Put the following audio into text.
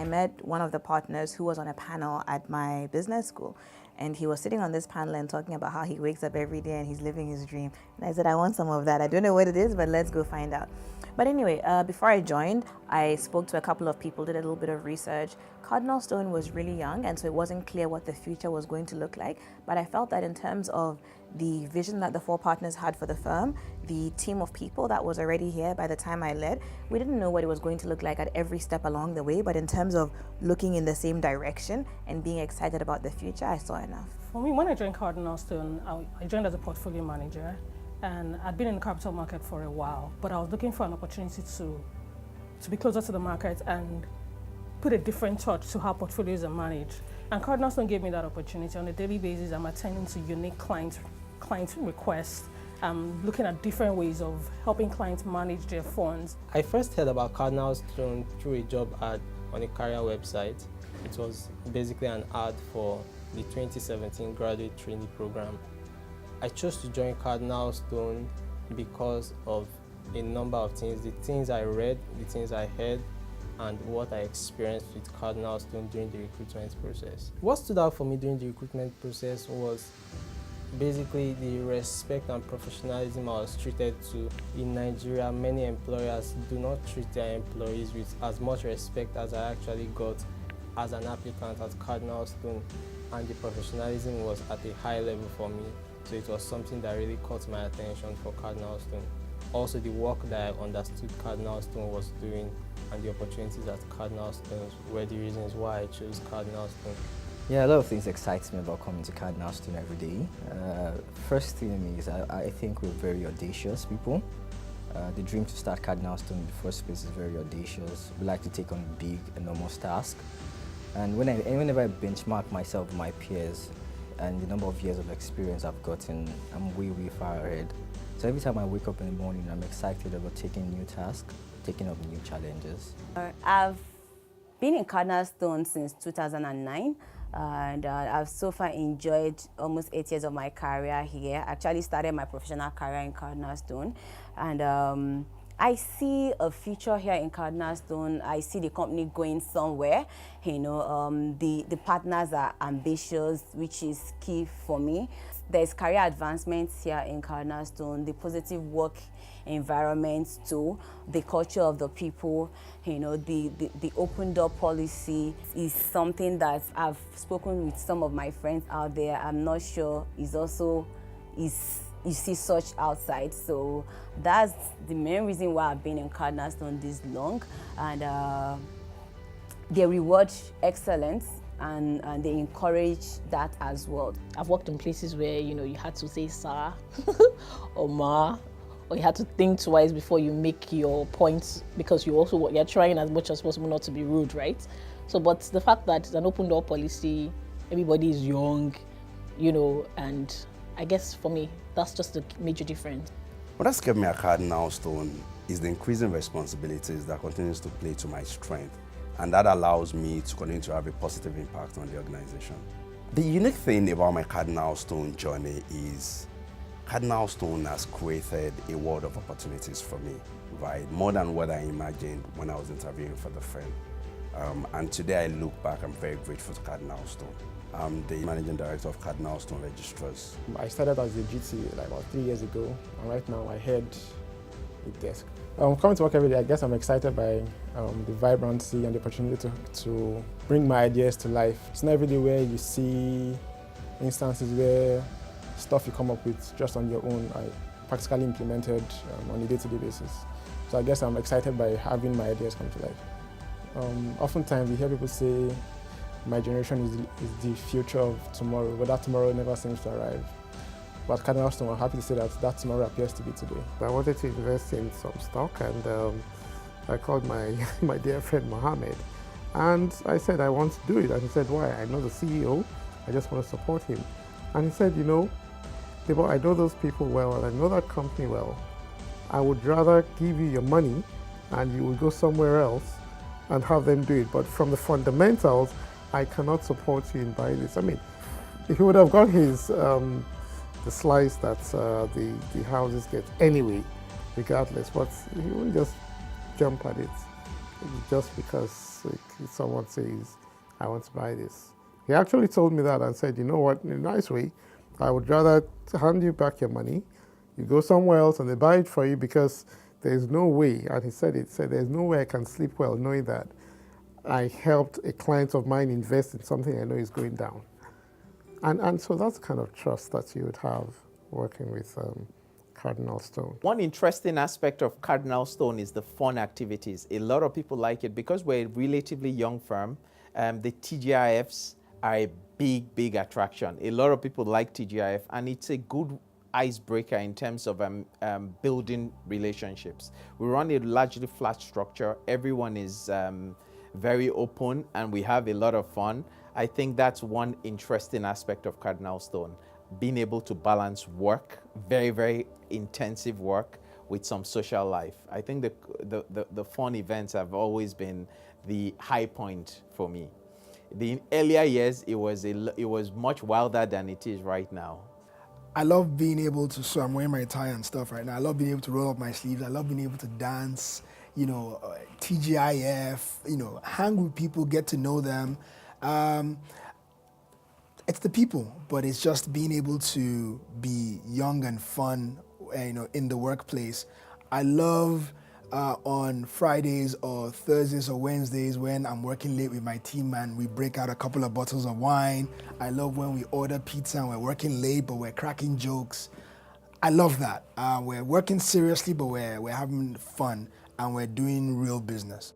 I met one of the partners who was on a panel at my business school. And he was sitting on this panel and talking about how he wakes up every day and he's living his dream. And I said, I want some of that. I don't know what it is, but let's go find out. But anyway, before I joined, I spoke to a couple of people, did a little bit of research. CardinalStone was really young, and so it wasn't clear what the future was going to look like. But I felt that in terms of the vision that the four partners had for the firm, the team of people that was already here by the time I led, we didn't know what it was going to look like at every step along the way, but in terms of looking in the same direction and being excited about the future, I saw enough. For me, when I joined CardinalStone, I joined as a portfolio manager, and I'd been in the capital market for a while, but I was looking for an opportunity to be closer to the market and put a different touch to how portfolios are managed. And CardinalStone gave me that opportunity. On a daily basis, I'm attending to unique client requests. I'm looking at different ways of helping clients manage their funds. I first heard about CardinalStone through a job ad on a career website. It was basically an ad for the 2017 graduate trainee program. I chose to join CardinalStone because of a number of things, the things I read, the things I heard, and what I experienced with CardinalStone during the recruitment process. What stood out for me during the recruitment process was basically the respect and professionalism I was treated to. In Nigeria, many employers do not treat their employees with as much respect as I actually got as an applicant at CardinalStone, and the professionalism was at a high level for me. So it was something that really caught my attention for CardinalStone. Also, the work that I understood CardinalStone was doing and the opportunities at CardinalStone were the reasons why I chose CardinalStone. Yeah, a lot of things excites me about coming to CardinalStone every day. First thing is I think we're very audacious people. The dream to start CardinalStone in the first place is very audacious. We like to take on big, enormous tasks. And whenever I benchmark myself with my peers and the number of years of experience I've gotten, I'm way, way far ahead. So every time I wake up in the morning, I'm excited about taking new tasks, taking up new challenges. I've been in CardinalStone since 2009. And I've so far enjoyed almost 8 years of my career here. I actually started my professional career in CardinalStone. And I see a future here in CardinalStone. I see the company going somewhere. You know, the partners are ambitious, which is key for me. There's career advancements here in CardinalStone, the positive work environment too, the culture of the people, you know, the open door policy is something that I've spoken with some of my friends out there. I'm not sure is also you see such outside. So that's the main reason why I've been in CardinalStone this long, and they reward excellence. And they encourage that as well. I've worked in places where, you know, you had to say sir or ma, or you had to think twice before you make your points, because you're trying as much as possible not to be rude, right? So, but the fact that it's an open door policy, everybody is young, you know, and I guess for me, that's just a major difference. What has kept me at CardinalStone is the increasing responsibilities that continues to play to my strength. And that allows me to continue to have a positive impact on the organization. The unique thing about my CardinalStone journey is CardinalStone has created a world of opportunities for me, right? More than what I imagined when I was interviewing for the firm. And today I look back, I'm very grateful to CardinalStone. I'm the managing director of CardinalStone Registrars. I started as a GT like about 3 years ago, and right now I head a desk. Coming to work every day, I guess I'm excited by the vibrancy and the opportunity to bring my ideas to life. It's not every day where you see instances where stuff you come up with just on your own are practically implemented on a day-to-day basis. So I guess I'm excited by having my ideas come to life. Oftentimes you hear people say, my generation is the future of tomorrow, but that tomorrow never seems to arrive. But CardinalStone, I'm happy to say that tomorrow appears to be today. I wanted to invest in some stock, and I called my dear friend Mohammed, and I said I want to do it. And he said, why? I know the CEO, I just want to support him. And he said, you know, I know those people well, and I know that company well. I would rather give you your money and you will go somewhere else and have them do it. But from the fundamentals, I cannot support you in buying this. I mean, if he would have got his the slice that the houses get anyway, regardless, but he won't just jump at it. just because someone says, I want to buy this. He actually told me that and said, you know what, in a nice way, I would rather hand you back your money, you go somewhere else and they buy it for you, because there's no way, and he said there's no way I can sleep well knowing that I helped a client of mine invest in something I know is going down. And so that's the kind of trust that you would have working with CardinalStone. One interesting aspect of CardinalStone is the fun activities. A lot of people like it because we're a relatively young firm. The TGIFs are a big attraction. A lot of people like TGIF, and it's a good icebreaker in terms of building relationships. We run a largely flat structure. Everyone is very open, and we have a lot of fun. I think that's one interesting aspect of CardinalStone, being able to balance work, very intensive work, with some social life. I think the fun events have always been the high point for me. The earlier years, it was much wilder than it is right now. I love being able to, so I'm wearing my tie and stuff right now. I love being able to roll up my sleeves. I love being able to dance, TGIF, hang with people, get to know them. It's the people, but it's just being able to be young and fun, in the workplace. I love on Fridays or Thursdays or Wednesdays when I'm working late with my team and we break out a couple of bottles of wine. I love when we order pizza and we're working late but we're cracking jokes. I love that. We're working seriously but we're having fun and we're doing real business.